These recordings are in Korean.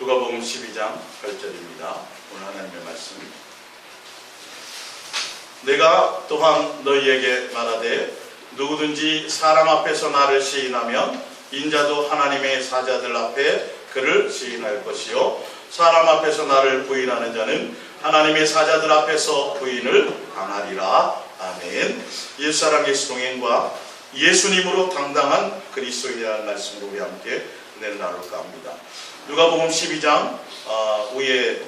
누가복음 12장 8절입니다. 오늘 하나님의 말씀. 내가 또한 너희에게 말하되 누구든지 사람 앞에서 나를 시인하면 인자도 하나님의 사자들 앞에 그를 시인할 것이요 사람 앞에서 나를 부인하는 자는 하나님의 사자들 앞에서 부인을 당하리라. 아멘. 옛사랑 예수동행과 예수님으로 당당한 그리스도인이라는 말씀으로 우리 함께 은혜를 나눌까 합니다. 누가복음 12장 위에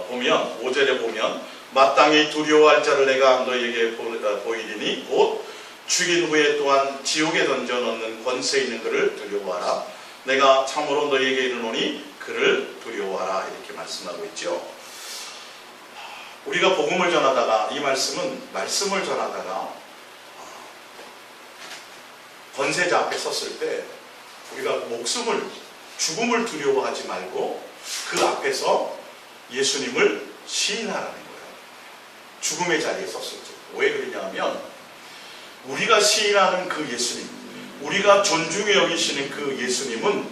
보면 5절에 보면 마땅히 두려워할 자를 내가 너희에게 보이리니 곧 죽인 후에 또한 지옥에 던져 넣는 권세 있는 그를 두려워하라. 내가 참으로 너희에게 이르노니 그를 두려워하라. 이렇게 말씀하고 있죠. 우리가 복음을 전하다가 이 말씀을 전하다가 권세자 앞에 섰을 때 우리가 죽음을 두려워하지 말고 그 앞에서 예수님을 시인하라는 거예요. 죽음의 자리에 섰을 때. 왜 그러냐면 우리가 시인하는 그 예수님, 우리가 존중해 여기시는 그 예수님은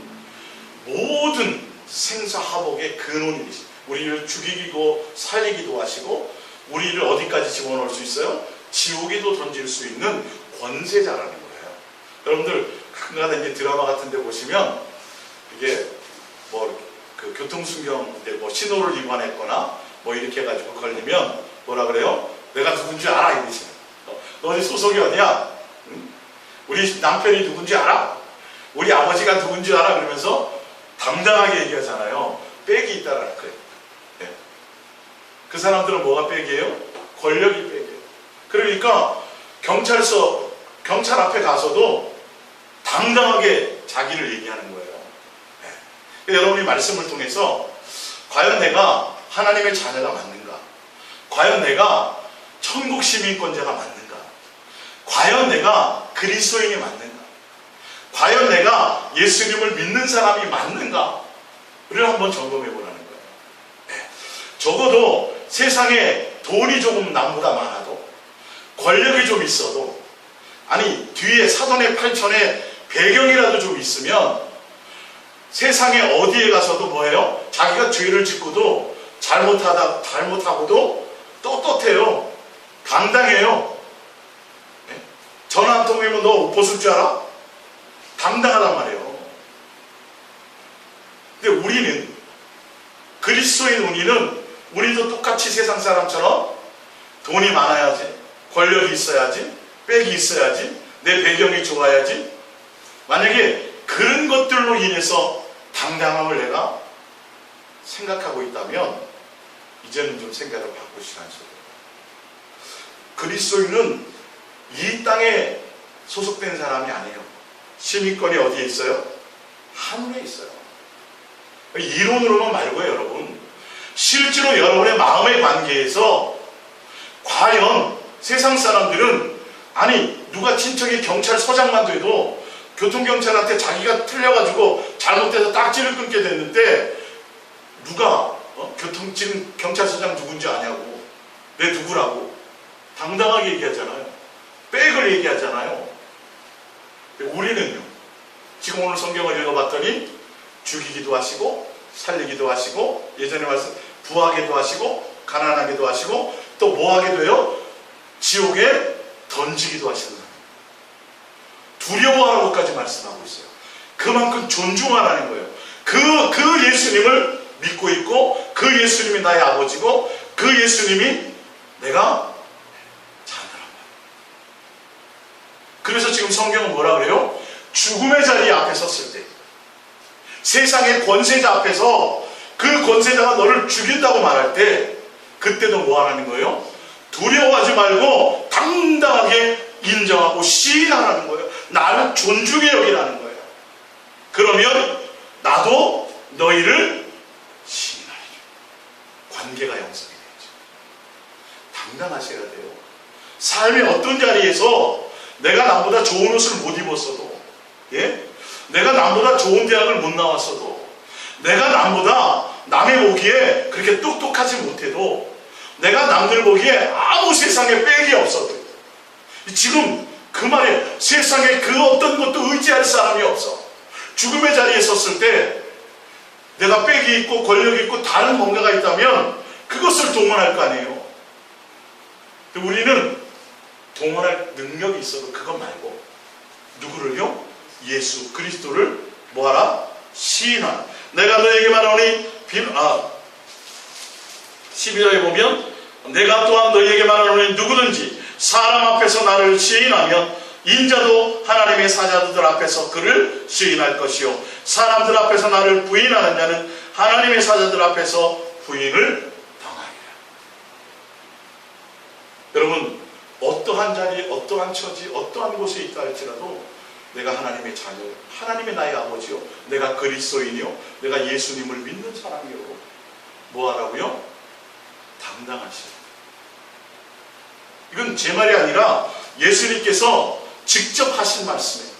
모든 생사화복의 근원이시죠. 우리를 죽이고 살리기도 하시고 우리를 어디까지 집어넣을 수 있어요? 지옥에도 던질 수 있는 권세자라는 거예요. 여러분들 가끔가다 이제 드라마 같은 데 보시면 이게 그 교통순경 때 신호를 위반했거나 이렇게 해가지고 걸리면 뭐라 그래요? 내가 누군지 알아 이러시네. 너 어디 소속이 어디야? 응? 우리 남편이 누군지 알아? 우리 아버지가 누군지 알아? 그러면서 당당하게 얘기하잖아요. 백이 있다라는 거예요. 네. 그 사람들은 뭐가 백이에요? 권력이 백이에요. 그러니까 경찰 앞에 가서도 당당하게 자기를 얘기하는 거예요. 네. 여러분이 말씀을 통해서 과연 내가 하나님의 자녀가 맞는가? 과연 내가 천국 시민권자가 맞는가? 과연 내가 그리스도인이 맞는가? 과연 내가 예수님을 믿는 사람이 맞는가를 한번 점검해 보라는 거예요. 네. 적어도 세상에 돈이 조금 남보다 많아도 권력이 좀 있어도 아니 뒤에 사돈의 팔천에 배경이라도 좀 있으면 세상에 어디에 가서도 뭐예요? 자기가 죄를 짓고도 잘못하고도 떳떳해요. 당당해요. 네? 전화 한 통이면 너 옷 벗을 줄 알아? 당당하단 말이에요. 근데 우리는 그리스도인 우리도 똑같이 세상 사람처럼 돈이 많아야지, 권력이 있어야지, 백이 있어야지, 내 배경이 좋아야지. 만약에 그런 것들로 인해서 당당함을 내가 생각하고 있다면 이제는 좀 생각을 바꾸시라는 소리예요. 그리스도인은 이 땅에 소속된 사람이 아니에요. 시민권이 어디에 있어요? 하늘에 있어요. 이론으로만 말고요, 여러분. 실제로 여러분의 마음의 관계에서 과연 세상 사람들은 누가 친척이 경찰서장만 돼도 교통경찰한테 자기가 틀려가지고 잘못해서 딱지를 끊게 됐는데 누가 지금 경찰서장 누군지 아냐고 내 누구라고 당당하게 얘기하잖아요. 백을 얘기하잖아요. 우리는요 지금 오늘 성경을 읽어봤더니 죽이기도 하시고 살리기도 하시고 예전에 말씀 부하게도 하시고 가난하게도 하시고 또 뭐하게도 해요? 지옥에 던지기도 하시는 거예요. 두려워하라고까지 말씀하고 있어요. 그만큼 존중하라는 거예요. 그 예수님을 믿고 있고 그 예수님이 나의 아버지고 그 예수님이 내가 자녀란 말이에요. 그래서 지금 성경은 뭐라 그래요? 죽음의 자리 앞에 섰을 때 세상의 권세자 앞에서 그 권세자가 너를 죽인다고 말할 때 그때도 뭐 하라는 거예요? 두려워하지 말고 당당하게 인정하고 시인하라는 거예요. 나를 존중해 여기라는 거예요. 그러면 나도 너희를 시인하리라. 관계가 형성이 되죠. 당당하셔야 돼요. 삶의 어떤 자리에서 내가 남보다 좋은 옷을 못 입었어도 내가 남보다 좋은 대학을 못 나왔어도 내가 남보다 남의 보기에 그렇게 똑똑하지 못해도 내가 남들 보기에 아무 세상에 백이 없어도 지금 그 말에 세상에 그 어떤 것도 의지할 사람이 없어. 죽음의 자리에 섰을 때 내가 빽이 있고 권력이 있고 다른 뭔가가 있다면 그것을 동원할 거 아니에요. 우리는 동원할 능력이 있어도 그것 말고 누구를요? 예수 그리스도를 뭐하라? 시인하라. 내가 너에게 말하노니 11절에 보면 내가 또한 너희에게 말하노니 누구든지 사람 앞에서 나를 시인하면 인자도 하나님의 사자들 앞에서 그를 시인할 것이요 사람들 앞에서 나를 부인하는 자는 하나님의 사자들 앞에서 부인을 당하리라. 여러분, 어떠한 자리, 어떠한 처지, 어떠한 곳에 있다 할지라도 내가 하나님의 자녀, 하나님의 나의 아버지요, 내가 그리스도인이요, 내가 예수님을 믿는 사람이요, 뭐하라고요? 당당하시라. 이건 제 말이 아니라 예수님께서 직접 하신 말씀이에요.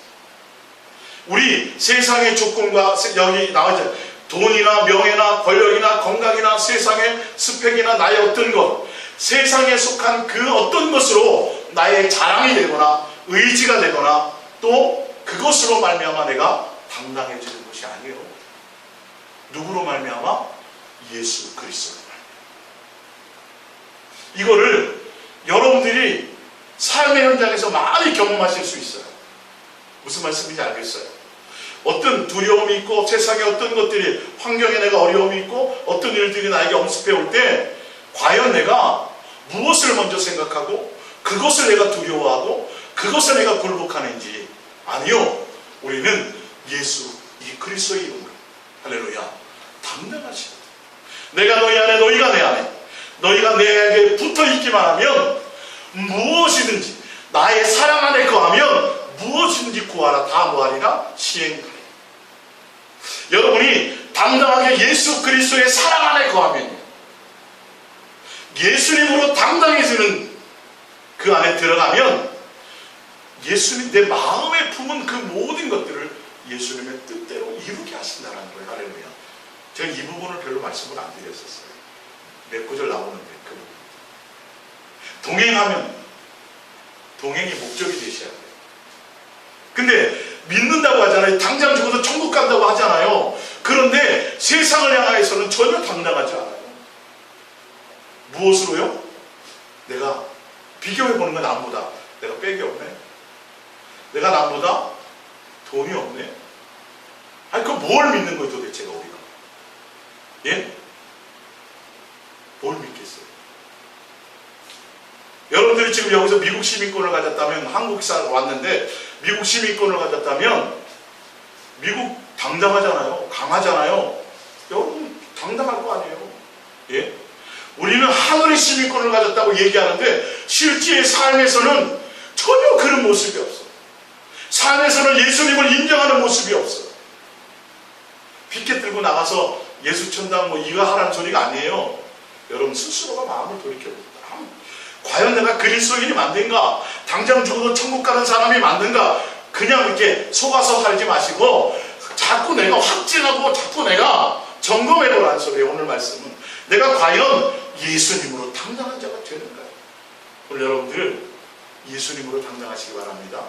우리 세상의 조건과 여기 나와있죠. 돈이나 명예나 권력이나 건강이나 세상의 스펙이나 나의 어떤 것, 세상에 속한 그 어떤 것으로 나의 자랑이 되거나 의지가 되거나 또 그것으로 말미암아 내가 당당해지는 것이 아니에요. 누구로 말미암아? 예수 그리스도로 말미암아. 이거를 여러분들이 삶의 현장에서 많이 경험하실 수 있어요. 무슨 말씀인지 알겠어요? 어떤 두려움이 있고 세상에 어떤 것들이 환경에 내가 어려움이 있고 어떤 일들이 나에게 엄습해 올 때 과연 내가 무엇을 먼저 생각하고 그것을 내가 두려워하고 그것을 내가 굴복하는지. 아니요, 우리는 예수 이 그리스도의 이름으로 할렐루야 당당하시다. 내가 너희 안에 너희가 내 안에 너희가 내게 붙어 있기만 하면 무엇이든지 나의 사랑 안에 거하면 무엇이든지 구하라 다 뭐하리라? 시행하리라. 여러분이 당당하게 예수 그리스도의 사랑 안에 거하면 예수님으로 당당해지는 그 안에 들어가면 예수님 내 마음에 품은 그 모든 것들을 예수님의 뜻대로 이루게 하신다는 거예요. 할렐루야. 제가 이 부분을 별로 말씀을 안 드렸었어요. 몇 구절 나오는데 그 부분. 동행하면 동행이 목적이 되셔야 돼요. 근데 믿는다고 하잖아요. 당장 죽어서 천국 간다고 하잖아요. 그런데 세상을 향하여서는 전혀 당당하지 않아요. 무엇으로요? 내가 비교해보는 건 남보다 내가 빽이 없네. 내가 남보다 돈이 없네. 아니 그 뭘 믿는 거예요 도대체가 우리가? 예? 뭘 믿겠어요? 여러분들이 지금 여기서 미국 시민권을 가졌다면 한국 왔는데 미국 시민권을 가졌다면 미국 당당하잖아요. 강하잖아요. 여러분 당당할 거 아니에요. 예? 우리는 하늘의 시민권을 가졌다고 얘기하는데 실제 삶에서는 전혀 그런 모습이 없어. 삶에서는 예수님을 인정하는 모습이 없어. 피켓 들고 나가서 예수 천당 뭐 이거 하라는 소리가 아니에요. 여러분 스스로가 마음을 돌이켜봅니다. 과연 내가 그리스도인이 맞는가? 당장 죽어도 천국 가는 사람이 맞는가? 그냥 이렇게 속아서 살지 마시고 자꾸 내가 확증하고 자꾸 내가 점검해보라는 소리예요. 오늘 말씀은 내가 과연 예수님으로 당당한 자가 되는가요? 오늘 여러분들 예수님으로 당당하시기 바랍니다.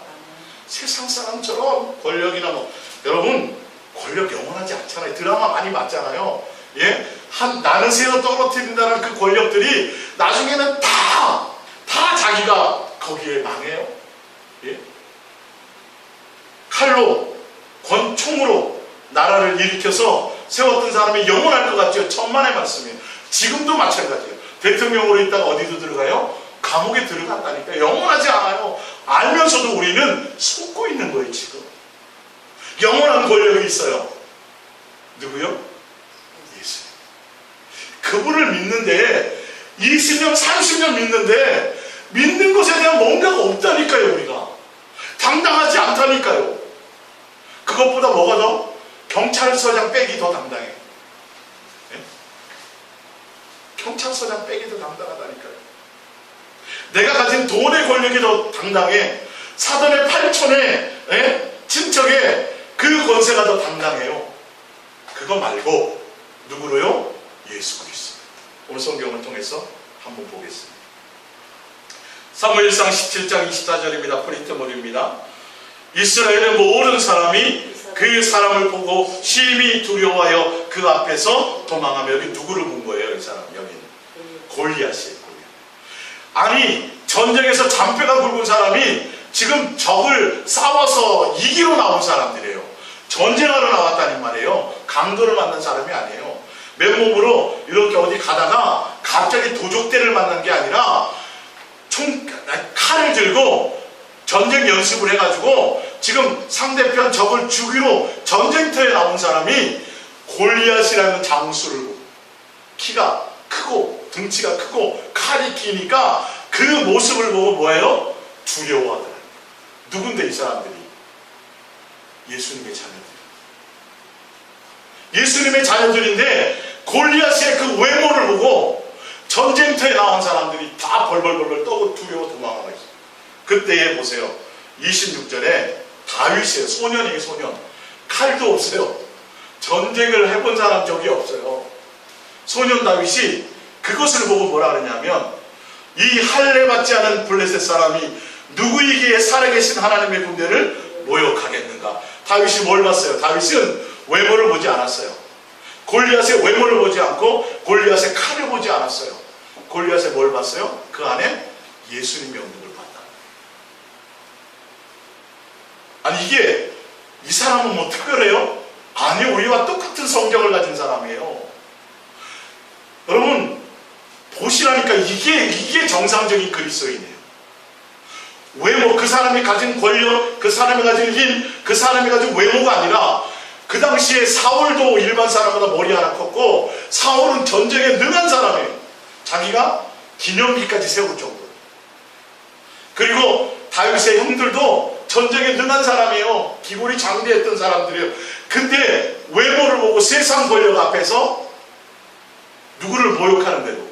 세상 사람처럼 권력이나 뭐 여러분 권력 영원하지 않잖아요. 드라마 많이 봤잖아요. 예? 나는 새어 떨어뜨린다는 그 권력들이 나중에는 다 자기가 거기에 망해요. 예? 칼로 권총으로 나라를 일으켜서 세웠던 사람이 영원할 것 같죠. 천만의 말씀이에요. 지금도 마찬가지예요. 대통령으로 있다가 어디도 들어가요? 감옥에 들어간다니까. 영원하지 않아요. 알면서도 우리는 속고 있는 거예요. 지금 영원한 권력이 있어요. 누구요? 예수님. 그분을 믿는데 20년 30년 믿는데 믿는 것에 대한 뭔가가 없다니까요. 우리가 당당하지 않다니까요. 그것보다 뭐가 더? 경찰서장 빽이 더 당당해. 예? 경찰서장 빽이 더 당당하다니까요. 내가 가진 돈의 권력이 더 당당해. 사돈의 8촌의 친척의 그 권세가 더 당당해요. 그거 말고 누구로요? 예수 그리스도. 오늘 성경을 통해서 한번 보겠습니다. 사무엘상 17장 24절입니다. 프린트물입니다. 이스라엘의 모든 사람이 그 사람을 보고 심히 두려워하여 그 앞에서 도망하며. 여기 누구를 본 거예요? 이 사람 여기는 골리앗이에요. 아니 전쟁에서 잔뼈가 굵은 사람이 지금 적을 싸워서 이기러 나온 사람들이에요. 전쟁하러 나왔다는 말이에요. 강도를 만난 사람이 아니에요. 맨몸으로 이렇게 어디 가다가 갑자기 도적대를 만난 게 아니라 칼을 들고 전쟁 연습을 해가지고 지금 상대편 적을 죽이러 전쟁터에 나온 사람이 골리앗이라는 장수를, 키가 크고 등치가 크고 칼이 기니까 그 모습을 보고 뭐예요? 두려워하더라. 누군데 이 사람들이? 예수님의 자녀들. 예수님의 자녀들인데 골리앗의 그 외모를 보고 전쟁터에 나온 사람들이 다 벌벌벌벌 떠고 두려워 도망가고 있어요. 그때에 보세요. 26절에 다윗이에요. 소년이에요. 소년. 칼도 없어요. 전쟁을 해본 사람 적이 없어요. 소년 다윗이 그것을 보고 뭐라 그러냐면, 이 할례 받지 않은 블레셋 사람이 누구이기에 살아계신 하나님의 군대를 모욕하겠는가. 다윗이 뭘 봤어요? 다윗은 외모를 보지 않았어요. 골리앗의 외모를 보지 않고 골리앗의 칼을 보지 않았어요. 골리앗의 뭘 봤어요? 그 안에 예수님이 없는 걸 봤다. 아니 이게 이 사람은 뭐 특별해요? 아니 우리와 똑같은 성경을 가진 사람이에요. 여러분 보시라니까 이게 정상적인 그리스도인이에요. 외모, 그 사람이 가진 권력, 그 사람이 가진 힘, 그 사람이 가진 외모가 아니라, 그 당시에 사울도 일반 사람보다 머리 하나 컸고 사울은 전쟁에 능한 사람이에요. 자기가 기념비까지 세울 정도로. 그리고 다윗의 형들도 전쟁에 능한 사람이에요. 기골이 장대했던 사람들이에요. 근데 외모를 보고 세상 권력 앞에서 누구를 모욕하는데도,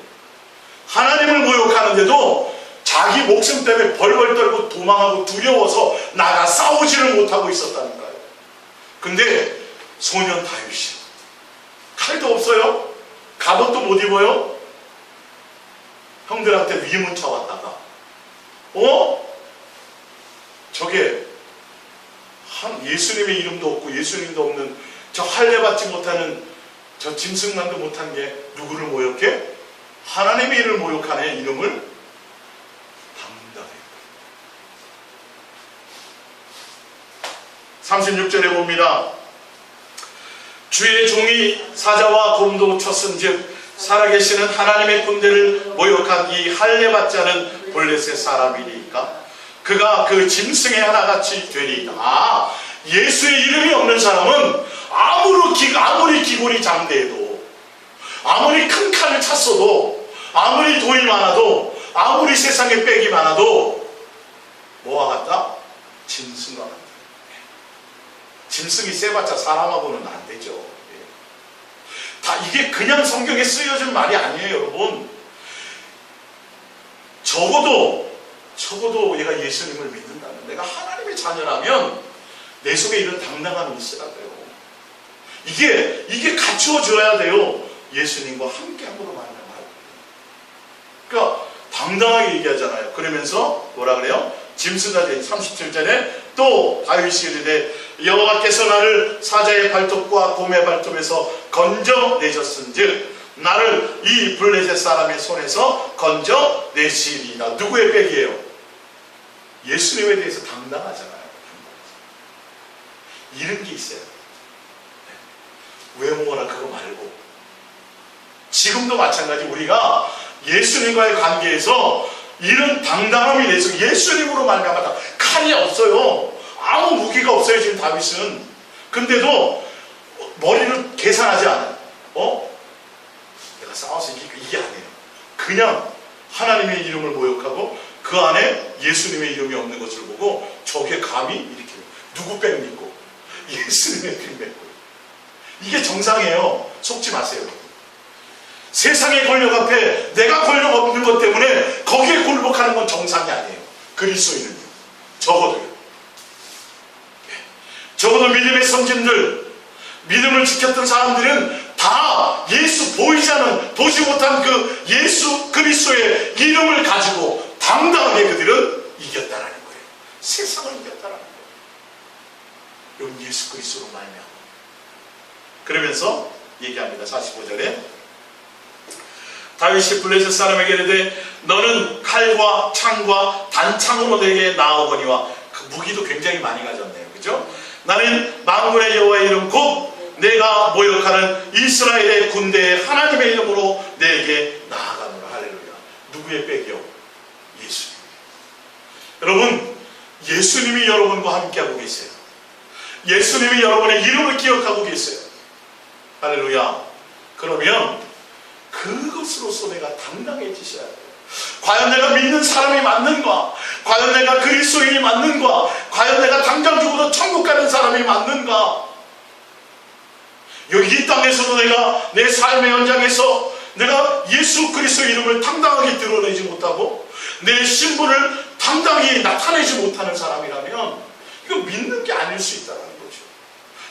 하나님을 모욕하는데도 자기 목숨 때문에 벌벌 떨고 도망하고 두려워서 나가 싸우지를 못하고 있었다니까요. 근데 소년 다윗이 칼도 없어요. 갑옷도 못 입어요. 형들한테 위문차 왔다가 저게 예수님의 이름도 없고 예수님도 없는 저 할례 받지 못하는 저 짐승만도 못한 게 누구를 모욕해? 하나님의 이름을 모욕하네. 이름을 36절에 봅니다. 주의 종이 사자와 곰도 쳤은즉 살아계시는 하나님의 군대를 모욕한 이 할례 받지 않은 블레셋 사람이니까 그가 그 짐승의 하나같이 되리이다. 예수의 이름이 없는 사람은 아무리 기골이 장대해도, 아무리 큰 칼을 찼어도, 아무리 돈이 많아도, 아무리 세상에 빽이 많아도 뭐와 같다? 짐승과 같다. 짐승이 세봤자 사람하고는 안 되죠. 다 이게 그냥 성경에 쓰여진 말이 아니에요, 여러분. 적어도 얘가 예수님을 믿는다면, 내가 하나님의 자녀라면 내 속에 이런 당당함이 있어야 돼요. 이게 갖추어져야 돼요. 예수님과 함께 함으로 말미암아. 그러니까 당당하게 얘기하잖아요. 그러면서 뭐라 그래요? 짐승같이 37절에 또 다윗이 이르되 여호와께서 나를 사자의 발톱과 곰의 발톱에서 건져내셨은즉 나를 이 블레셋 사람의 손에서 건져내시리이다. 누구의 백이에요? 예수님에 대해서 당당하잖아요. 이런 게 있어요. 외모나 그거 말고 지금도 마찬가지 우리가 예수님과의 관계에서 이런 당당함이 돼서 예수님으로 말미암아 칼이 없어요. 아무 무기가 없어요 지금 다윗은. 근데도 머리를 계산하지 않아요. 내가 싸워서 이게 아니에요. 그냥 하나님의 이름을 모욕하고 그 안에 예수님의 이름이 없는 것을 보고 저게 감히 이렇게 누구 백 믿고 예수님의 백 믿고. 이게 정상이에요. 속지 마세요. 세상의 권력 앞에 내가 권력 없는 것 때문에 거기에 굴복하는 건 정상이 아니에요. 그리스도인은요. 적어도 믿음의 성진들, 믿음을 지켰던 사람들은 다 예수 보이지 않은, 보지 못한 그 예수 그리스도의 이름을 가지고 당당하게 그들은 이겼다라는 거예요. 세상을 이겼다라는 거예요. 여러분 예수 그리스도로 말미암아. 그러면서 얘기합니다. 45절에 다윗이 블레셋 사람에게 이르되 너는 칼과 창과 단창으로 내게 나아오거니와, 그 무기도 굉장히 많이 가졌네요. 그죠? 나는 만군의 여호와의 이름 곧 내가 모욕하는 이스라엘의 군대의 하나님의 이름으로 내게 나아가노라. 할렐루야. 누구의 백이요? 예수님. 여러분, 예수님이 여러분과 함께하고 계세요. 예수님이 여러분의 이름을 기억하고 계세요. 할렐루야. 그러면 그것으로서 내가 당당해지셔야 돼요. 과연 내가 믿는 사람이 맞는가? 과연 내가 그리스도인이 맞는가? 과연 내가 당장 죽어도 천국 가는 사람이 맞는가? 여기 이 땅에서도 내가 내 삶의 현장에서 내가 예수 그리스도의 이름을 당당하게 드러내지 못하고 내 신분을 당당히 나타내지 못하는 사람이라면 이거 믿는 게 아닐 수 있다는 거죠.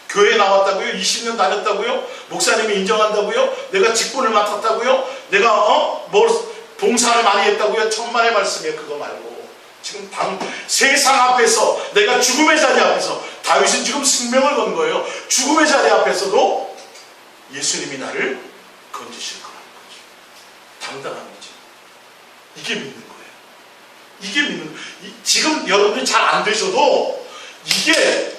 교회에 나왔다고요? 20년 다녔다고요? 목사님이 인정한다고요? 내가 직분을 맡았다고요? 내가 봉사를 많이 했다고요? 천만의 말씀이에요. 그거 말고 지금 세상 앞에서, 내가 죽음의 자리 앞에서, 다윗은 지금 생명을 건 거예요. 죽음의 자리 앞에서도 예수님이 나를 건지실 거라는 거죠. 당당한 거죠. 이게 믿는 거예요. 이게 믿는 거예요. 지금 여러분들이 잘 안 되셔도 이게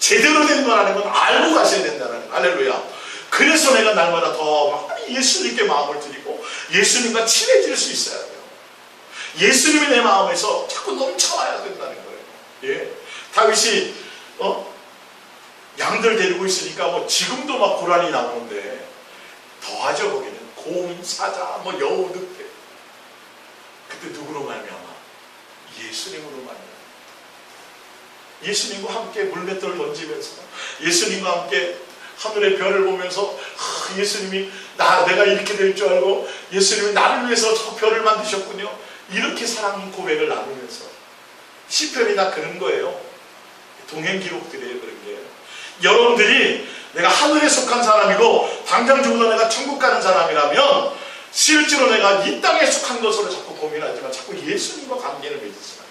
제대로 된 거라는 건 알고 가셔야 된다는 거예요. 할렐루야. 그래서 내가 날마다 더 많이 예수님께 마음을 드리고 예수님과 친해질 수 있어야 돼요. 예수님이 내 마음에서 자꾸 넘쳐나야 된다는 거예요. 예. 다윗이 양들 데리고 있으니까 지금도 막 고란이 나오는데 더하죠. 거기는 곰, 사자, 여우, 늑대. 그때 누구로 말미암아? 예수님으로 말미암아. 예수님과 함께 물맷돌을 던지면서 예수님과 함께 하늘의 별을 보면서 예수님이 내가 이렇게 될 줄 알고 예수님이 나를 위해서 저 별을 만드셨군요. 이렇게 사랑 고백을 나누면서 시편이 다 그런 거예요. 동행 기록들이에요. 그런 게. 여러분들이 내가 하늘에 속한 사람이고 당장 죽어도 내가 천국 가는 사람이라면 실제로 내가 이 땅에 속한 것으로 자꾸 고민하지만 자꾸 예수님과 관계를 맺으시라.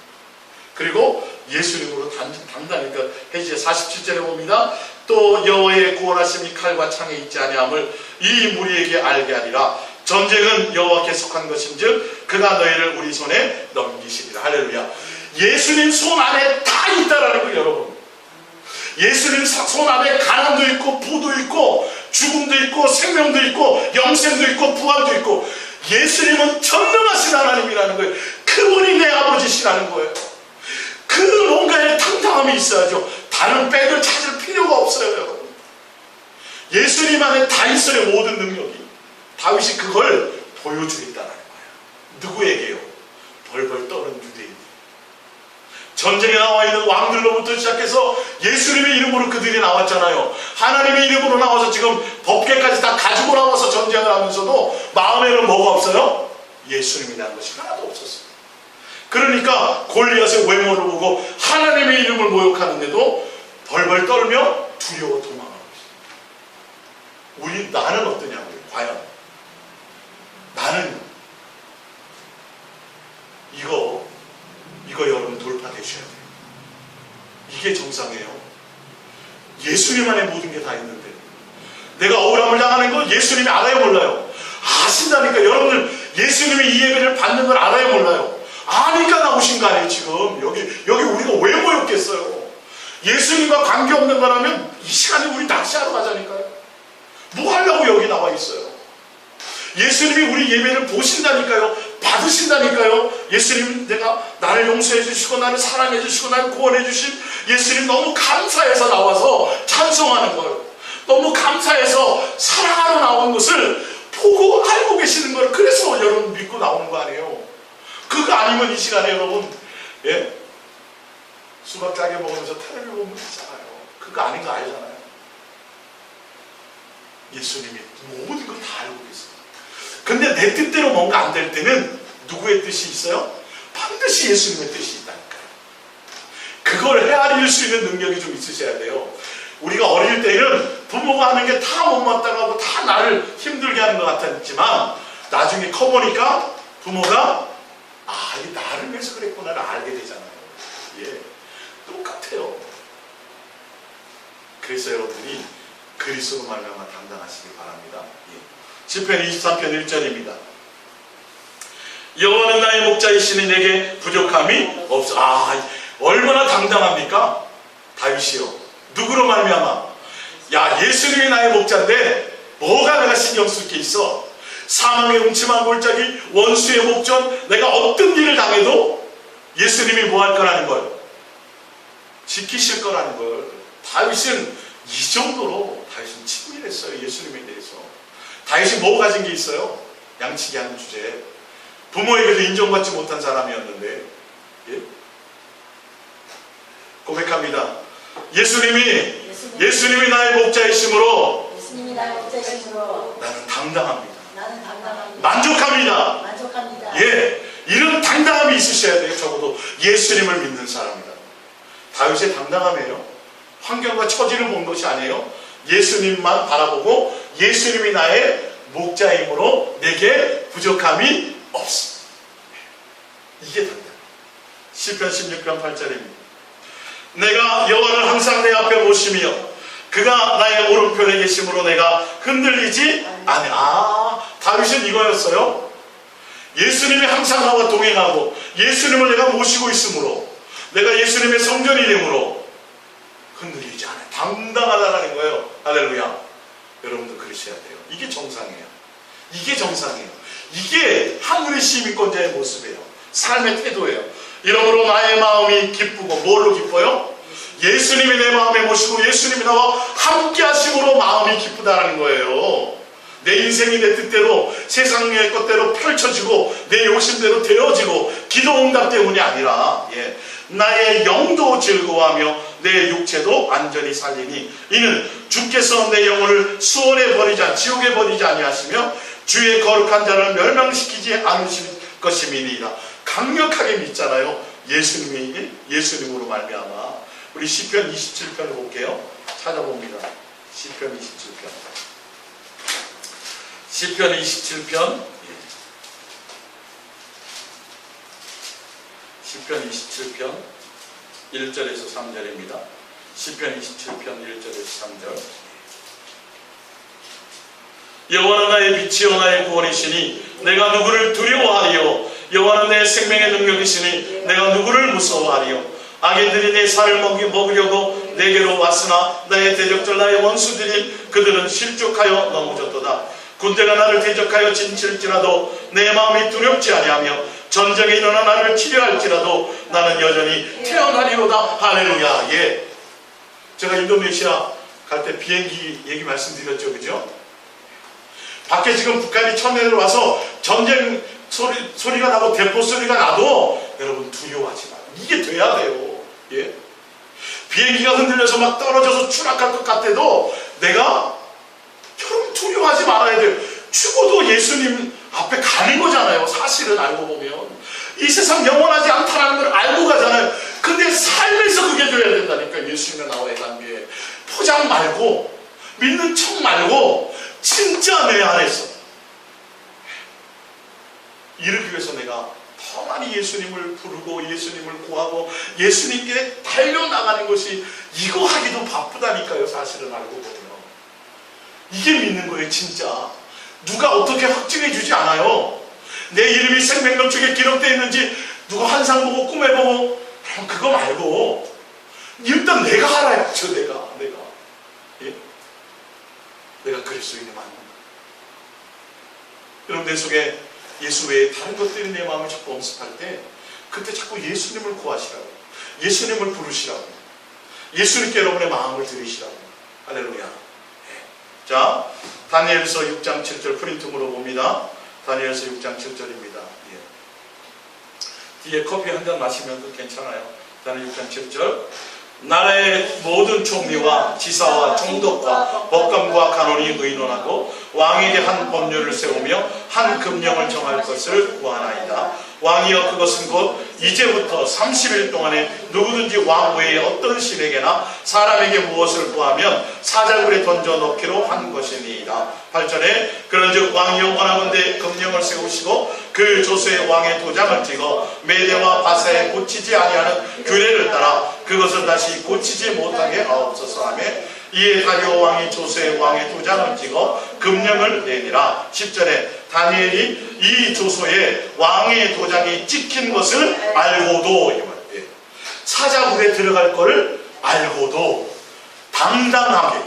그리고 예수님으로 당당히 해지의 47절에 봅니다. 또 여호와의 구원하심이 칼과 창에 있지 아니함을 이 무리에게 알게 하리라. 전쟁은 여호와께 속한 것인즉 그가 너희를 우리 손에 넘기시리라. 할렐루야. 예수님 손 안에 다 있다라는 거예요. 여러분, 예수님 손 안에 가난도 있고 부도 있고 죽음도 있고 생명도 있고 영생도 있고 부활도 있고 예수님은 전능하신 하나님이라는 거예요. 그분이 내 아버지시라는 거예요. 그 뭔가에 당당함이 있어야죠. 다른 백을 찾을 필요가 없어요. 여러분, 예수님 안에 다 있어요. 모든 능력이. 다윗이 그걸 보여주겠다는 거예요. 누구에게요? 벌벌 떠는 유대인. 전쟁에 나와 있는 왕들로부터 시작해서 예수님의 이름으로 그들이 나왔잖아요. 하나님의 이름으로 나와서 지금 법궤까지 다 가지고 나와서 전쟁을 하면서도 마음에는 뭐가 없어요? 예수님이라는 것이 하나도 없었어요. 그러니까 골리앗의 외모를 보고 하나님의 이름을 모욕하는데도 벌벌 떨며 두려워 도망하고 있습니다. 나는 어떠냐고요? 과연 나는 이거 여러분 돌파되셔야 돼요. 이게 정상이에요. 예수님 안에 모든 게 다 있는데 내가 억울함을 당하는 거 예수님이 알아요, 몰라요? 아신다니까. 여러분들 예수님이 이 예배를 받는 걸 알아요, 몰라요? 아니까 나오신 거 아니에요. 지금 여기 우리가 왜 모였겠어요? 예수님과 관계없는 거라면 이 시간에 우리 낚시하러 가자니까요. 뭐 하려고 여기 나와 있어요? 예수님이 우리 예배를 보신다니까요. 받으신다니까요. 예수님, 나를 용서해 주시고 나를 사랑해 주시고 나를 구원해 주신 예수님 너무 감사해서 나와서 찬송하는 거예요. 너무 감사해서 사랑하러 나온 것을 보고 알고 계시는 걸 그래서 여러분 믿고 나오는 거 아니에요. 그거 아니면 이 시간에 여러분 수박 짜게 먹으면서 텔레비 보면 되잖아요. 그거 아닌 거 알잖아요. 예수님이 모든 걸 다 알고 계세요. 근데 내 뜻대로 뭔가 안 될 때는 누구의 뜻이 있어요? 반드시 예수님의 뜻이 있다니까요. 그걸 헤아릴 수 있는 능력이 좀 있으셔야 돼요. 우리가 어릴 때는 부모가 하는 게 다 못마땅하고 다 나를 힘들게 하는 것 같았지만 나중에 커보니까 부모가 이게 나를 위해서 그랬구나를 알게 되잖아요. 예, 똑같아요. 그래서 여러분이 그리스도로 말미암아 당당하시기 바랍니다. 시편 23편 1절입니다. 여호와는 나의 목자이시니 내게 부족함이 없어. 얼마나 당당합니까? 다윗이요. 누구로 말미암아? 야, 예수님이 나의 목자인데 뭐가 내가 신경 쓸 게 있어? 사망의 음침한 골짜기, 원수의 목전, 내가 어떤 일을 당해도 예수님이 뭐 할 거라는 걸? 지키실 거라는 걸. 다윗은 이 정도로 다윗은 친밀했어요. 예수님에 대해서. 다윗이 뭐 가진 게 있어요? 양치기 하는 주제에 부모에게도 인정받지 못한 사람이었는데, 예? 고백합니다. 예수님이 나의 목자이심으로 나는 당당합니다. 만족합니다. 예, 이런 당당함이 있으셔야 돼요. 적어도 예수님을 믿는 사람이다. 다윗의 당당함이에요. 환경과 처지를 본 것이 아니에요. 예수님만 바라보고 예수님이 나의 목자이므로 내게 부족함이 없습니다. 이게 당당. 시편 16편 8절입니다. 내가 여호와를 항상 내 앞에 모시며 그가 나의 오른편에 계심으로 내가 흔들리지 않아. 다윗은 이거였어요. 예수님이 항상 나와 동행하고 예수님을 내가 모시고 있으므로 내가 예수님의 성전이 되므로 흔들리지 않아요. 당당하다라는 거예요. 할렐루야. 여러분도 그러셔야 돼요. 이게 정상이에요. 이게 정상이에요. 이게 하늘의 시민권자의 모습이에요. 삶의 태도예요. 이러므로 나의 마음이 기쁘고, 뭘로 기뻐요? 예수님이 내 마음에 모시고 예수님이 나와 함께 하심으로 마음이 기쁘다라는 거예요. 내 인생이 내 뜻대로 세상의 것대로 펼쳐지고 내 욕심대로 되어지고 기도 응답 때문이 아니라, 예, 나의 영도 즐거워하며 내 육체도 안전히 살리니 이는 주께서 내 영혼을 수월에 버리지 지옥에 버리지 아니하시며 주의 거룩한 자를 멸망시키지 않으실 것임이니이다. 강력하게 믿잖아요. 예수님으로 말미암아. 우리 시편 27편을 볼게요. 찾아봅니다. 시편 27편. 시편 27편. 시편 27편 1절에서 3절입니다. 시편 27편 1절에서 3절. 여호와는 나의 빛이요 나의 구원이시니 내가 누구를 두려워하리요. 여호와는 내 생명의 능력이시니 내가 누구를 무서워하리요. 악인들이 내 살을 먹으려고 내게로 왔으나 나의 대적들 나의 원수들이 그들은 실족하여 넘어졌도다. 군대가 나를 대적하여 진칠지라도 내 마음이 두렵지 아니하며 전쟁에 일어나 나를 치료할지라도 나는 여전히 태어나리로다. 할렐루야. 예. 제가 인도네시아 갈 때 비행기 얘기 말씀드렸죠. 그죠? 밖에 지금 북한이 쳐내려 와서 전쟁 소리가 나고 대포 소리가 나도 여러분 두려워하지 마요. 이게 돼야 돼요. 예? 비행기가 흔들려서 막 떨어져서 추락할 것 같아도 내가 여러분 두려워하지 말아야 돼요. 죽어도 예수님 앞에 가는 거잖아요. 사실은 알고 보면 이 세상 영원하지 않다는 걸 알고 가잖아요. 근데 삶에서 그게 돼야 된다니까. 예수님과 나와의 관계 포장 말고 믿는 척 말고 진짜 내 안에서 이르기 위해서 내가 더 많이 예수님을 부르고 예수님을 구하고 예수님께 달려나가는 것이 이거 하기도 바쁘다니까요. 사실은 알고 보면 이게 믿는 거예요. 진짜 누가 어떻게 확증해 주지 않아요. 내 이름이 생명록 중에 기록되어 있는지 누가 환상 보고 꿈에 보고 그거 말고 일단 내가 알아야죠. 내가 예? 내가 그리스도인의 마음. 여러분 내 속에 예수 외에 다른 것들이 내 마음을 자꾸 엄습할 때 그때 자꾸 예수님을 구하시라고, 예수님을 부르시라고, 예수님께 여러분의 마음을 드리시라고. 할렐루야. 자, 다니엘서 6장 7절 프린트으로 봅니다. 다니엘서 6장 7절입니다. 예. 뒤에 커피 한 잔 마시면 괜찮아요. 다니엘 6장 7절. 나라의 모든 총리와 지사와 총독과 법관과 간원이 의논하고 왕에게 한 법률을 세우며 한 금령을 정할 것을 구하나이다. 왕이여 그것은 곧 이제부터 30일 동안에 누구든지 왕 외에 어떤 신에게나 사람에게 무엇을 구하면 사자굴에 던져 넣기로 한 것이니이다. 8절에 그런즉 왕이여 원하건대 금령을 세우시고 그 조서에 왕의 도장을 찍어 메대와 바사에 고치지 아니하는 규례를 따라 그것을 다시 고치지 못하게 하옵소서 하며 이에 다리오 왕이 조서의 왕의 도장을 찍어 금령을 내니라. 10절에 다니엘이 이 조서에 왕의 도장이 찍힌 것을 알고도, 사자굴에 들어갈 거를 알고도 당당하게,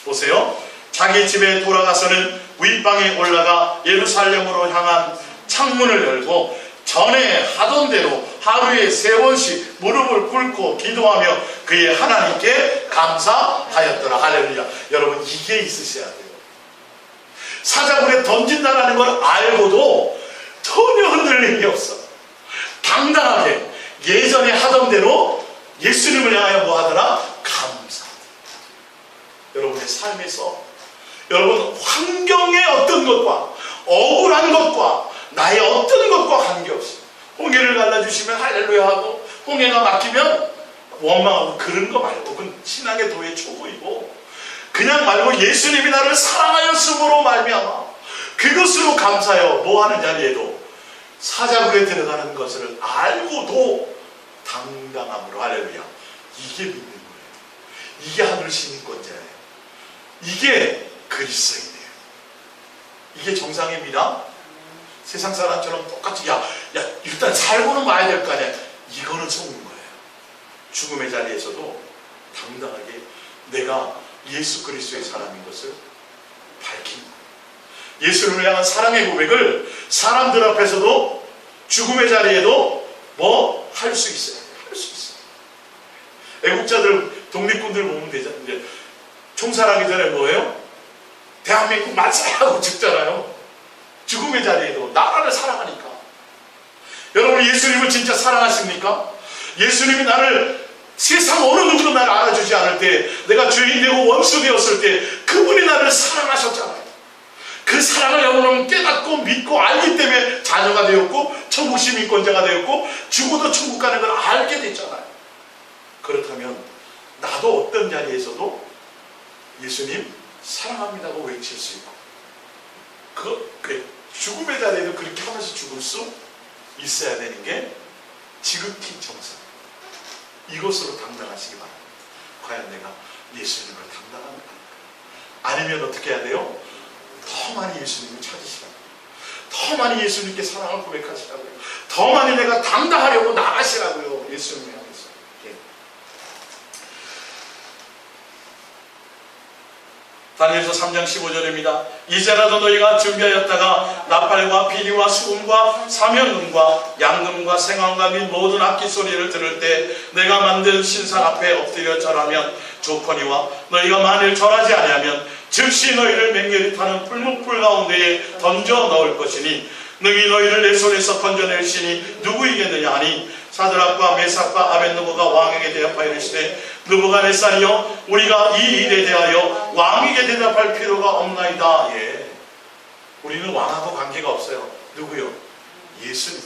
보세요, 자기 집에 돌아가서는 윗방에 올라가 예루살렘으로 향한 창문을 열고 전에 하던 대로 하루에 3번씩 무릎을 꿇고 기도하며 그의 하나님께 감사하였더라. 할렐루야. 여러분, 이게 있으셔야 돼요. 사자굴에 던진다는 걸 알고도 전혀 흔들림이 없어. 당당하게 예전에 하던 대로 예수님을 향하여 뭐 하더라? 감사. 여러분의 삶에서, 여러분 환경의 어떤 것과 억울한 것과 나의 어떤 것과 관계없이 홍해를 갈라주시면 할렐루야 하고 홍해가 막히면 원망하고 그런 거 말고, 그건 신앙의 도의 초보이고, 그냥 말고 예수님이 나를 사랑하였으므로 말미암아 그것으로 감사해요. 뭐 하는 자리에도 사자굴에 들어가는 것을 알고도 당당함으로, 할렐루야. 이게 믿는 거예요. 이게 하늘 시민권자예요. 이게 그리스도인이에요. 이게 정상입니다. 세상 사람처럼 똑같이 야 일단 살고는 봐야 될 거 아니야. 이거는 속는 거예요. 죽음의 자리에서도 당당하게 내가 예수 그리스도의 사람인 것을 밝힌 거예요. 예수를 향한 사랑의 고백을 사람들 앞에서도 죽음의 자리에도 뭐 할 수 있어요. 할 수 있어요. 애국자들, 독립군들 보면 되잖아요. 이제 총살하기 전에 뭐예요? 대한민국 만세 하고 죽잖아요. 죽음의 자리에도 나라를 사랑하니까. 여러분, 예수님을 진짜 사랑하십니까? 예수님이 나를, 세상 어느 누구도 나를 알아주지 않을 때, 내가 죄인 되고 원수 되었을 때 그분이 나를 사랑하셨잖아요. 그 사랑을 여러분은 깨닫고 믿고 알기 때문에 자녀가 되었고 천국 시민권자가 되었고 죽어도 천국 가는 걸 알게 됐잖아요. 그렇다면 나도 어떤 자리에서도 예수님 사랑합니다고 외칠 수 있고, 그 죽음의 자리에도 그렇게 하면서 죽을 수 있어야 되는 게 지극히 정상. 이것으로 당당하시기 바랍니다. 과연 내가 예수님을 당당합니까? 아니면 어떻게 해야 돼요? 더 많이 예수님을 찾으시라고요. 더 많이 예수님께 사랑을 고백하시라고요. 더 많이 내가 당당하려고 나가시라고요. 예수님을 향해서. 다니엘서 3장 15절입니다. 이제라도 너희가 준비하였다가 나팔과 피리와 수금과 사면금과 양금과 생황과 및 모든 악기 소리를 들을 때 내가 만든 신상 앞에 엎드려 절하면 좋거니와 너희가 만일 절하지 아니하면 즉시 너희를 맹렬히 타는 풀무풀 가운데에 던져 넣을 것이니 능히 너희를 내 손에서 건져낼 시니 누구이겠느냐 하니 사드락과 메삭과 아벳느고가 왕에게 대답하여 이르시되 느부갓네살이여 우리가 이 일에 대하여 왕에게 대답할 필요가 없나이다. 예, 우리는 왕하고 관계가 없어요. 누구요? 예수님.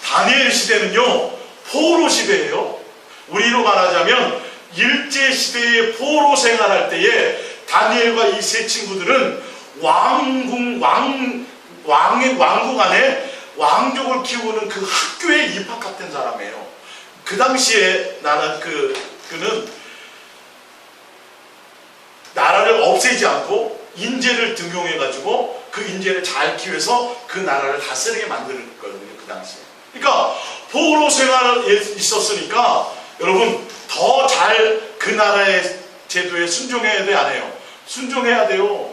다니엘 시대는요 포로 시대예요. 우리로 말하자면 일제시대의 포로 생활할 때에 다니엘과 이 세 친구들은 왕국 안에 왕족을 키우는 그 학교에 입학했던 사람이에요. 그 당시에 그는 나라를 없애지 않고 인재를 등용해가지고 그 인재를 잘 키워서 그 나라를 다스리게 만들었거든요. 그 당시에. 그러니까 포로 생활에 있었으니까 여러분 더 잘 그 나라의 제도에 순종해야 돼, 안 해요? 순종해야 돼요.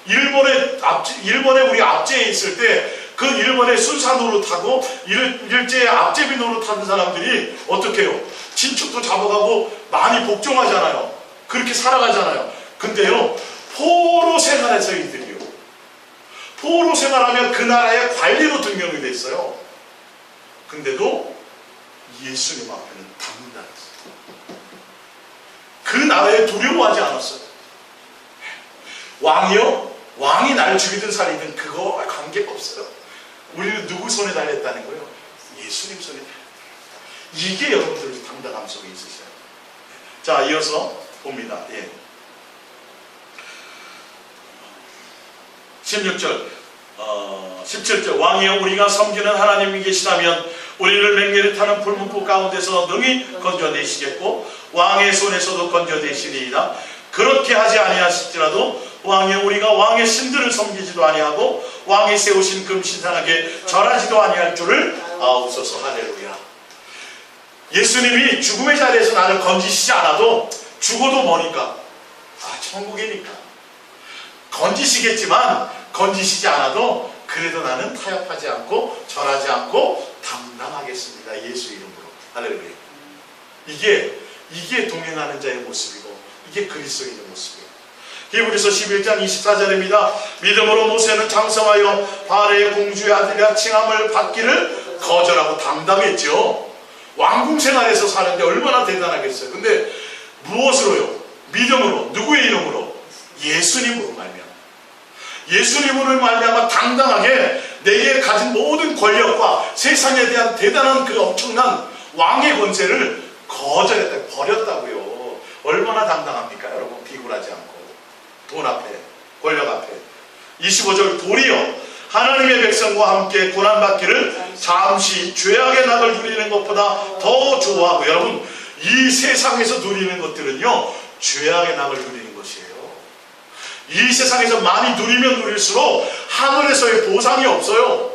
일본에 우리 압제에 있을 때 그 일본의 순사 노릇하고 일제의 압제비 노릇하는 사람들이 어떻게 해요? 진축도 잡아가고 많이 복종하잖아요. 그렇게 살아가잖아요. 근데요 포로 생활에서 이들이요, 포로 생활하면 그 나라의 관리로 등용이 됐어요. 근데도 예수님 앞에는 당당했어요. 그 나라에 두려워하지 않았어요. 왕이요? 왕이 나를 죽이든 살리든 그거와 관계가 없어요. 우리는 누구 손에 달렸다는 거예요? 예수님 손에 달렸다. 이게 여러분들 당당함 속에 있으셔요. 자, 이어서 봅니다. 16절 17절 왕이여 우리가 섬기는 하나님이 계시다면 우리를 맹렬히 타는 불문불 가운데서 능히 건져내시겠고 왕의 손에서도 건져내시리이다. 그렇게 하지 아니하실지라도 왕이 우리가 왕의 신들을 섬기지도 아니하고 왕이 세우신 금신상에게 절하지도 아니할 줄을 아옵소서. 할렐루야. 예수님이 죽음의 자리에서 나를 건지시지 않아도 죽어도 뭐니까? 천국이니까. 건지시겠지만 건지시지 않아도 그래도 나는 타협하지 않고 절하지 않고 담당하겠습니다. 예수 이름으로. 할렐루야. 이게 동행하는 자의 모습이고 이게 그리스도인의 모습이에요. 히브리서 11장 24절입니다. 믿음으로 모세는 장성하여 바알의 공주의 아들이라 칭함을 받기를 거절하고 당당했죠. 왕궁 생활에서 사는데 얼마나 대단하겠어요. 근데 무엇으로요? 믿음으로. 누구의 이름으로? 예수님으로 말미암아. 예수님으로 말미암아 당당하게 내게 가진 모든 권력과 세상에 대한 대단한 그 엄청난 왕의 권세를 거절했다, 버렸다고요. 얼마나 당당합니까 여러분? 비굴하지 않고 돈 앞에, 권력 앞에. 25절 도리어 하나님의 백성과 함께 고난받기를 잠시 죄악의 낙을 누리는 것보다 더 좋아하고. 여러분, 이 세상에서 누리는 것들은요 죄악의 낙을 누리는 것이에요. 이 세상에서 많이 누리면 누릴수록 하늘에서의 보상이 없어요.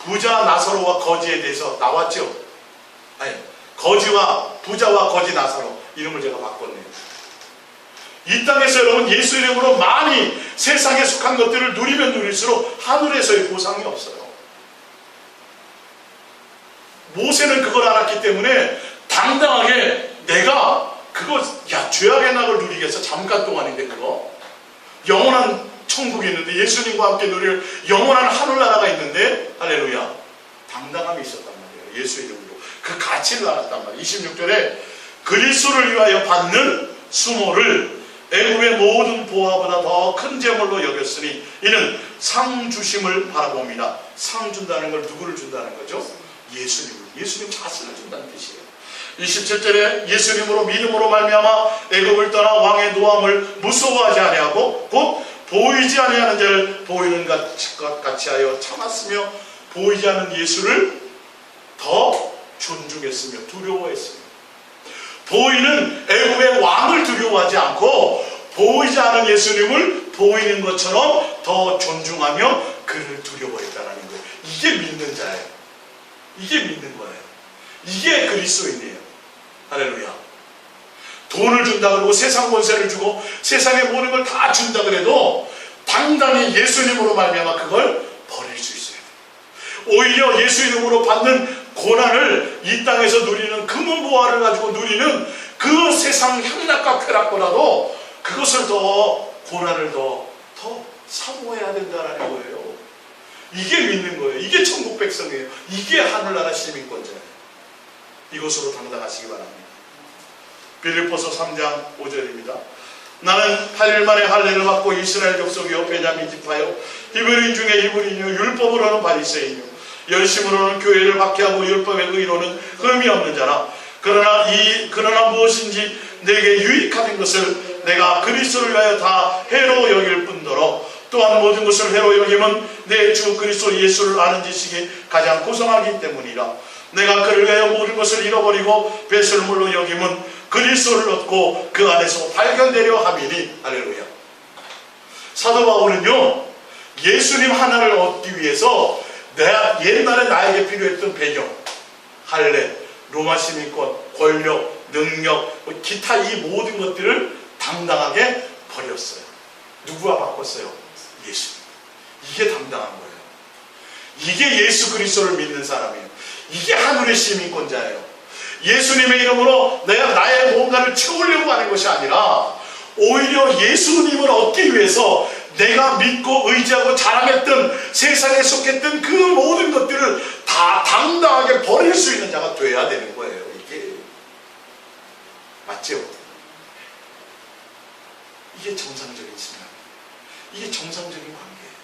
부자 나사로와 거지에 대해서 나왔죠. 아니, 거지와 부자와 거지 나사로 이름을 제가 바꿨네요. 이 땅에서 여러분 예수 이름으로 많이 세상에 속한 것들을 누리면 누릴수록 하늘에서의 보상이 없어요. 모세는 그걸 알았기 때문에 당당하게 내가 그거 죄악의 낙을 누리겠어. 잠깐 동안인데 그거 영원한 천국이 있는데 예수님과 함께 누릴 영원한 하늘나라가 있는데 할렐루야 당당함이 있었단 말이에요. 예수 이름으로 그 가치를 알았단 말이에요. 26절에 그리스도를 위하여 받는 수모를 애굽의 모든 보화보다 더 큰 재물로 여겼으니 이는 상 주심을 바라봅니다. 상 준다는 걸 누구를 준다는 거죠? 예수님 자신을 준다는 뜻이에요. 27절에 예수님으로 믿음으로 말미암아 애굽을 떠나 왕의 노함을 무서워하지 아니하고 곧 보이지 아니하는 자를 보이는 것 같이 하여 참았으며 보이지 않는 예수를 더 존중했으며 두려워했으며. 보이는 애굽의 왕을 두려워하지 않고 보이지 않은 예수님을 보이는 것처럼 더 존중하며 그를 두려워했다는 거예요. 이게 믿는 자예요. 이게 믿는 거예요. 이게 그리스도인이에요. 할렐루야. 돈을 준다 그러고 세상 권세를 주고 세상의 모든 걸 다 준다 그래도 당당히 예수님으로 말미암아 그걸 버릴 수 있어요. 오히려 예수 이름으로 받는 고난을 이 땅에서 누리는 금은보화를 가지고 누리는 그 세상 향락과 쾌락보다도 그것을 더 고난을 더 사모해야 된다는 거예요. 이게 믿는 거예요. 이게 천국 백성이에요. 이게 하늘나라 시민권자예요. 이것으로 당당하시기 바랍니다. 빌립보서 3장 5절입니다. 나는 8일 만에 할례를 받고 이스라엘 족속이요 베냐민 지파요 히브리인 중에 히브리인이요 율법으로는 바리새인이요 열심으로는 교회를 박해하고 율법의 의로는 흠이 없는 자라. 그러나 무엇인지 내게 유익하는 것을 내가 그리스도를 위하여 다 해로 여길 뿐더러 또한 모든 것을 해로 여김은 내 주 그리스도 예수를 아는 지식이 가장 고상하기 때문이라. 내가 그를 위하여 모든 것을 잃어버리고 배설물로 여김은 그리스도를 얻고 그 안에서 발견되려 함이니. 할렐루야. 사도 바울은요 예수님 하나를 얻기 위해서 옛날에 나에게 필요했던 배경, 할례, 로마 시민권, 권력, 능력, 기타 이 모든 것들을 당당하게 버렸어요. 누구와 바꿨어요? 예수님. 이게 당당한 거예요. 이게 예수 그리스도를 믿는 사람이에요. 이게 하늘의 시민권자예요. 예수님의 이름으로 내가 나의 뭔가를 채우려고 하는 것이 아니라 오히려 예수님을 얻기 위해서 내가 믿고 의지하고 자랑했던 세상에 속했던 그 모든 것들을 다 당당하게 버릴 수 있는 자가 돼야 되는 거예요. 이게 맞죠? 이게 정상적인 신앙, 이게 정상적인 관계예요.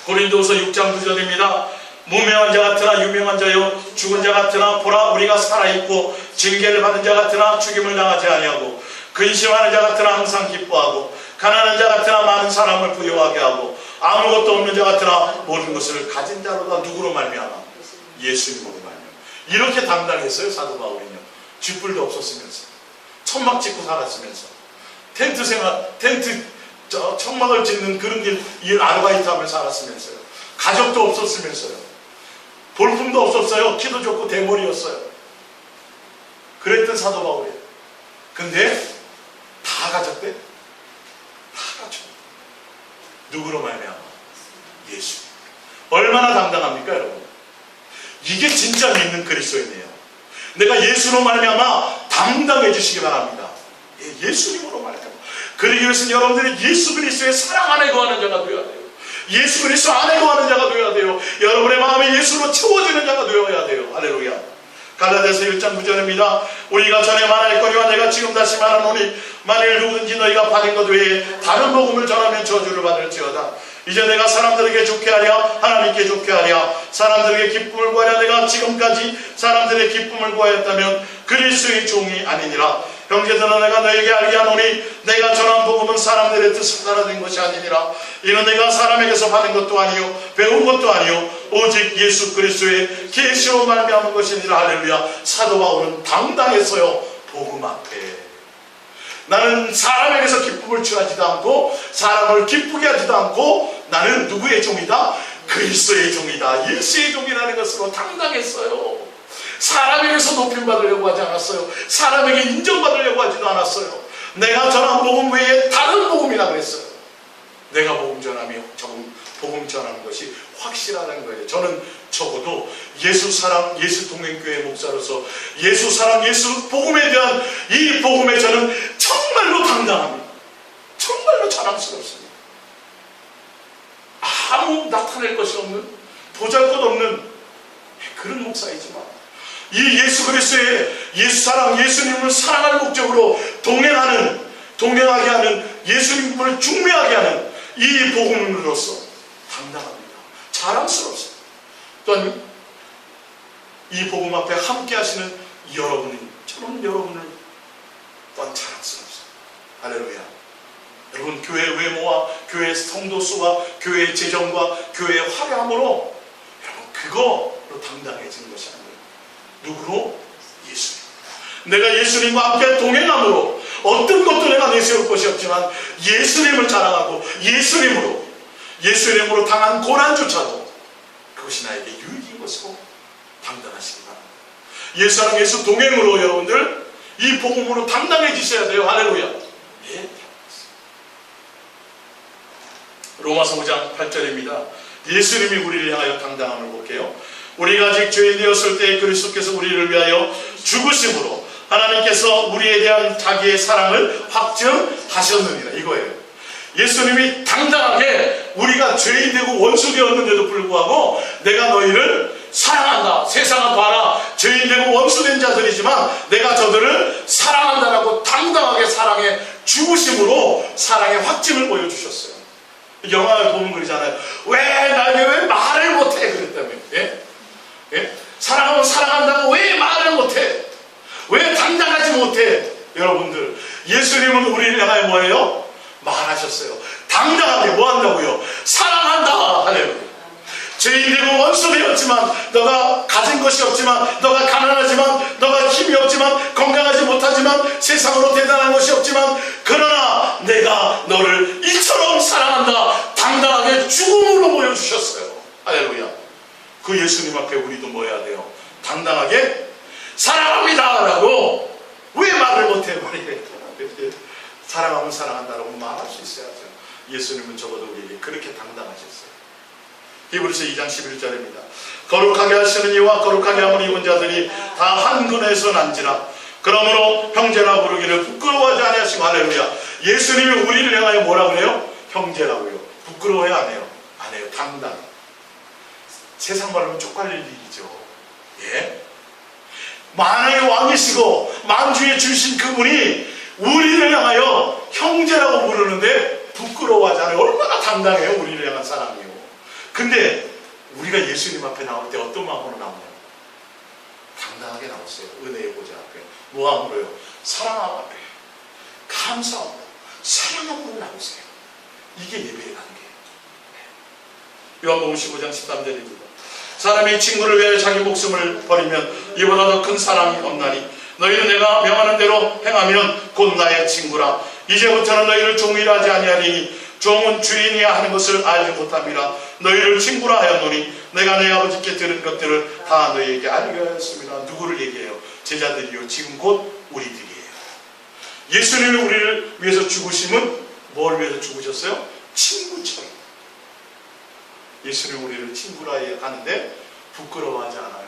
고린도후서 6장 9절입니다. 무명한 자 같으나 유명한 자요 죽은 자 같으나 보라 우리가 살아있고 징계를 받은 자 같으나 죽임을 당하지 아니하고 근심하는 자 같으나 항상 기뻐하고 가난한 자 같으나 많은 사람을 부유하게 하고 아무것도 없는 자 같으나 모든 것을 가진 자로다. 누구로 말미암아? 예수님으로만요. 이렇게 당당했어요. 사도 바울은요. 쥐뿔도 없었으면서, 천막 짓고 살았으면서, 천막을 짓는 그런 일 아르바이트 하면서 살았으면서요. 가족도 없었으면서요. 볼품도 없었어요. 키도 좋고 대머리였어요. 그랬던 사도 바울이에요. 근데 다 가졌대. 다 가져. 누구로 말미암아? 예수. 얼마나 당당합니까, 여러분? 이게 진짜 믿는 그리스도인이에요. 내가 예수로 말미암아 당당해지시기 바랍니다. 예수님으로 말미암아. 그러기 위해서는 여러분들이 예수 그리스도의 사랑 안에 거하는 자가 되어야 돼요. 예수 그리스도 안에 거하는 자가 되어야 돼요. 여러분의 마음이 예수로 채워지는 자가 되어야 돼요. 할렐루야. 갈라디아서 1장 9절입니다. 우리가 전에 말할거니와 내가 지금 다시 말하노니 만일 누구든지 너희가 받은 것 외에 다른 복음을 전하면 저주를 받을지어다. 이제 내가 사람들에게 좋게 하랴 하나님께 좋게 하랴 사람들에게 기쁨을 구하랴 내가 지금까지 사람들의 기쁨을 구하였다면 그리스도의 종이 아니니라. 형제들아 내가 너에게 알게 하노니 내가 전한 복음은 사람들의 뜻을 따라 된 것이 아니니라. 이는 내가 사람에게서 받은 것도 아니요 배운 것도 아니요 오직 예수 그리스도의 계시로 말미암은 것이니라. 할렐루야. 사도 바울은 당당했어요. 복음 앞에. 나는 사람에게서 기쁨을 취하지도 않고 사람을 기쁘게 하지도 않고 나는 누구의 종이다? 그리스도의 종이다. 예수의 종이라는 것으로 당당했어요. 사람에게서 높임받으려고 하지 않았어요. 사람에게 인정받으려고 하지도 않았어요. 내가 전한 복음 외에 다른 복음이라 그랬어요. 내가 복음 전하며 복음 전하는 것이 확실하다는 거예요. 저는 적어도 예수 사랑 예수 동행교회 목사로서 예수 사랑 예수 복음에 대한 이 복음에 저는 정말로 당당합니다. 정말로 자랑스럽습니다. 아무 나타낼 것이 없는 보잘것없는 그런 목사이지만 이 예수 그리스도의 예수 사랑 예수님을 사랑할 목적으로 동행하게 하는 예수님을 중매하게 하는 이 복음으로서 당당합니다. 자랑스럽습니다. 또한 이 복음 앞에 함께 하시는 저는 여러분을 또한 자랑스럽습니다. 할렐루야. 여러분 교회 외모와 교회 성도 수와 교회 재정과 교회 화려함으로 여러분 그거로 당당해지는 것이 아니에요. 누구로? 예수님. 내가 예수님과 함께 동행함으로 어떤 것도 내가 내세울 것이 없지만 예수님을 자랑하고 예수님으로 당한 고난조차도 그것이 나에게 유익인 것이고 당당하시기 바랍니다. 예수 사랑 예수 동행으로 여러분들 이 복음으로 당당해지셔야 돼요. 할렐루야. 예. 로마서 5장 8절입니다. 예수님이 우리를 향하여 당당함을 볼게요. 우리가 아직 죄인 되었을 때 그리스도께서 우리를 위하여 죽으심으로 하나님께서 우리에 대한 자기의 사랑을 확증하셨느니라. 이거예요. 예수님이 당당하게 우리가 죄인 되고 원수 되었는데도 불구하고 내가 너희를 사랑한다. 세상아 봐라. 죄인 되고 원수 된 자들이지만 내가 저들을 사랑한다라고 당당하게 사랑해 죽으심으로 사랑의 확증을 보여주셨어요. 영화를 보면 그러잖아요. 나에게 왜 말을 못해? 그랬다며. 예? 사랑하면 사랑한다고 왜 말을 못해? 왜 당당하지 못해? 여러분들 예수님은 우리를 향하여 뭐예요? 말하셨어요. 당당하게 뭐 한다고요? 사랑한다. 할렐루야. 죄인 되고 원수 되었지만 너가 가진 것이 없지만 너가 가난하지만 너가 힘이 없지만 건강하지 못하지만 세상으로 대단한 것이 없지만 그러나 내가 너를 이처럼 사랑한다. 당당하게 죽음으로 보여주셨어요. 할렐루야. 그 예수님 앞에 우리도 뭐 해야 돼요? 당당하게 사랑합니다 라고 왜 말을 못해? 사랑하면 사랑한다라고 말할 수 있어야죠. 예수님은 적어도 우리에게 그렇게 당당하셨어요. 히브리서 2장 11절입니다. 거룩하게 하시는 이와 거룩하게 함을 입은 자들이 다 한 근에서 난지라. 그러므로 형제라 부르기를 부끄러워하지 아니하시고. 할렐루야. 예수님이 우리를 향하여 뭐라 그래요? 형제라고요. 부끄러워해 안 해요? 안 해요. 당당. 세상 말하면 쪽팔릴 일이죠. 예? 만왕의 왕이시고 만주의 주신 그분이 우리를 향하여 형제라고 부르는데 부끄러워하잖아요. 얼마나 당당해요. 우리를 향한 사랑이요. 근데 우리가 예수님 앞에 나올 때 어떤 마음으로 나오냐고? 당당하게 나왔어요. 은혜의 보좌 앞에. 뭐함으로요? 사랑함 앞에. 감사함으로. 사랑함으로 나오세요. 이게 예배의 관계예요. 요한복음 15장 13절입니다. 사람이 친구를 위하여 자기 목숨을 버리면 이보다 더 큰 사랑이 없나니 너희는 내가 명하는 대로 행하면 곧 나의 친구라. 이제부터는 너희를 종이라 하지 아니하리니 종은 주인이야 하는 것을 알지 못함이라. 너희를 친구라 하였노니 내가 내 아버지께 들은 것들을 다 너희에게 알게 하였습니다. 누구를 얘기해요? 제자들이요. 지금 곧 우리들이에요. 예수님이 우리를 위해서 죽으심은 뭘 위해서 죽으셨어요? 친구처럼. 예수님이 우리를 친구라 하는데 부끄러워하지 않아요.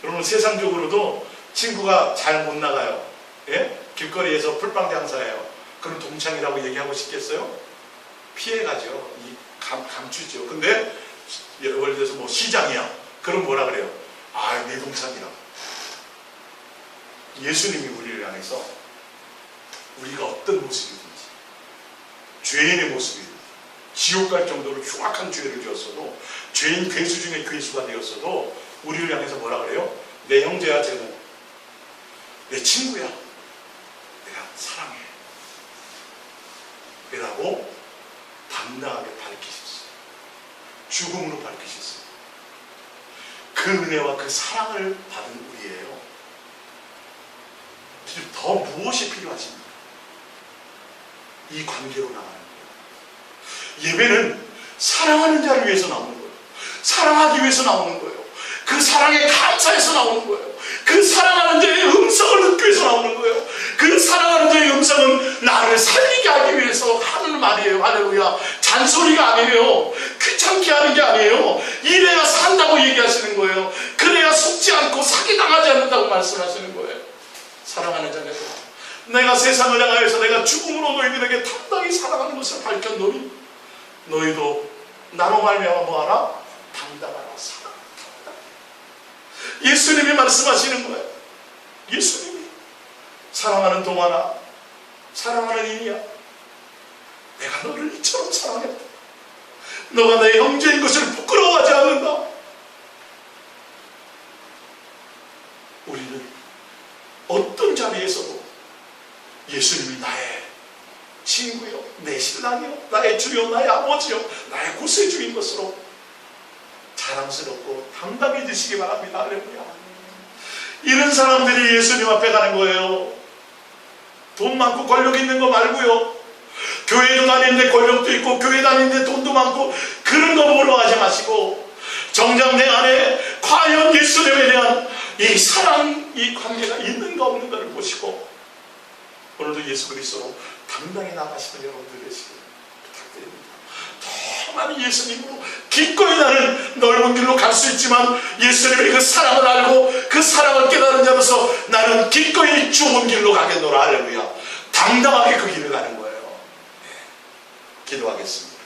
여러분, 세상적으로도 친구가 잘 못 나가요. 예? 길거리에서 풀빵 장사해요. 그럼 동창이라고 얘기하고 싶겠어요? 피해가죠. 감추죠. 근데 예를 들어서 뭐 시장이야. 그럼 뭐라 그래요? 아, 내 동창이라. 예수님이 우리를 향해서 우리가 어떤 모습이든지, 죄인의 모습이든지, 지옥 갈 정도로 흉악한 죄를 지었어도, 죄인 괴수 중에 괴수가 되었어도 우리를 향해서 뭐라 그래요? 내 형제야, 쟤는 내 친구야, 내가 사랑해 이라고 당당하게 밝히셨어요. 죽음으로 밝히셨어요. 그 은혜와 그 사랑을 받은 우리예요. 더 무엇이 필요하십니까? 이 관계로 나가는 거예요. 예배는 사랑하는 자를 위해서 나오는 거예요. 사랑하기 위해서 나오는 거예요. 그 사랑에 감사해서 나오는 거예요. 그 사랑하는 자의 음성을 듣기 위해서 나오는 거예요. 그 사랑하는 자의 음성은 나를 살리게 하기 위해서 하는 말이에요. 할렐루야. 잔소리가 아니에요. 귀찮게 하는 게 아니에요. 이래야 산다고 얘기하시는 거예요. 그래야 속지 않고 사기당하지 않는다고 말씀하시는 거예요. 사랑하는 자에서 내가 세상을 향하여서 내가 죽음으로 너희들에게 당당히 사랑하는 것을 밝혔노니 너희도 나로 말미암아 뭐하라? 당당하라. 예수님이 말씀하시는 거예요. 예수님이 사랑하는 동안아, 사랑하는 이니야, 내가 너를 이처럼 사랑했다. 너가 내 형제인 것을 부끄러워하지 않는다. 우리는 어떤 자리에서도 예수님이 나의 친구요, 내 신랑이요, 나의 주요, 나의 아버지요, 나의 구세주인 것으로 자랑스럽고 당당히 드시기 바랍니다. 할렐루야. 이런 사람들이 예수님 앞에 가는 거예요. 돈 많고 권력 있는 거 말고요. 교회도 다니는데 권력도 있고 교회 다니는데 돈도 많고 그런 거 보러 가지 마시고 정작 내 안에 과연 예수님에 대한 이 사랑, 이 관계가 있는가 없는가를 보시고 오늘도 예수 그리스도로 당당히 나가시는 여러분들 되시길 부탁드립니다. 더 많이 예수님으로 기꺼이 나는 넓은 길로 갈 수 있지만 예수님의 그 사랑을 알고 그 사랑을 깨달은 자로서 나는 기꺼이 좋은 길로 가겠노라. 할렐루야. 당당하게 그 길을 가는 거예요. 네. 기도하겠습니다.